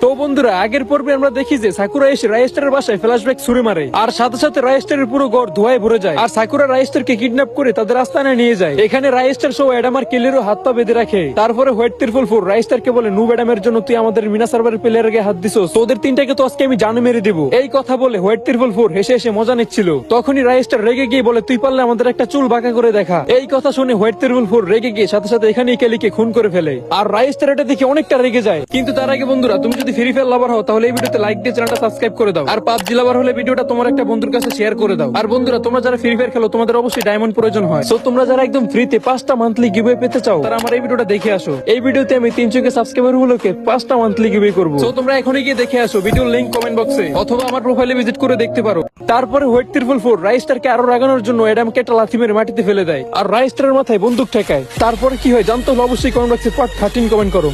তো বন্ধুরা, আগের পর্বে আমরা দেখি যে সাকুরা এসে রাইস্টারের বাসায় ফ্ল্যাশব্যাক ছুড়ে মারে, আর সাথে সাথে রাইস্টারের পুরো ঘর ধোঁয়ায় ভরে যায়। আর সাকুরা রাইস্টারকে কিডন্যাপ করে তাদের আস্তানায় নিয়ে যায়। এখানে রাইস্টার সহ অ্যাডাম আর কেলেরও হাত পা বেঁধে রাখে। তারপরে হোয়াইট ত্রিপল ফোর রাইস্টারকে বলে, নু অ্যাডামের জন্য তুই আমাদের মিনা সার্ভারের প্লেয়ারকে হাত দিছস, তোদের তিনটাকে তো আজকে আমি জানে মেরে দিব। এই কথা বলে হোয়াইট ত্রিপল ফোর হেসে হেসে মজা নিচ্ছিল। তখনই রাইস্টার রেগে গিয়ে বলে, তুই পারলে আমাদের একটা চুল বাঁকা করে দেখা। এই কথা শুনে হোয়াইট ত্রিপল ফোর রেগে গিয়ে সাথে সাথে এখানেই কেলিকে খুন করে ফেলে। আর রাইস্টার এটা দেখে অনেকটা রেগে যায়। কিন্তু তার আগে বন্ধুরা, তুমি যদি ফ্রি ফায়ার লাভার হও তাহলে এই ভিডিওতে লাইক দিয়ে চ্যানেলটা সাবস্ক্রাইব করে দাও। আর পাবজি লাভার হলে ভিডিওটা তোমার একটা বন্ধুর কাছে শেয়ার করে দাও। আর বন্ধুরা, তোমরা যারা ফ্রি ফায়ার খেলো তোমাদের অবশ্যই ডায়মন্ড প্রয়োজন হয়। সো তোমরা যারা একদম ফ্রিতে 5টা মান্থলি গিভওয়ে পেতে চাও তারা আমার এই ভিডিওটা দেখে আসো। এই ভিডিওতে আমি 300 সাবস্ক্রাইবার গুলোকে 5টা মান্থলি গিভওয়ে করব। সো তোমরা এখনই গিয়ে দেখে আসো, ভিডিওর লিংক কমেন্ট বক্সে অথবা আমার প্রোফাইলে ভিজিট করে দেখতে পারো। তারপরে হোয়াইট ত্রিপল ফোর রাইস্টারকে আরো রাগানোর জন্য অ্যাডামকে একটা লাথি মেরে মাটিতে ফেলে দেয় আর রাইস্টারের মাথায় বন্দুক ঠেকায়। তারপরে কি হয় জানতে হলে অবশ্যই কমেন্ট বক্সে পার্ট 13 কমেন্ট করো।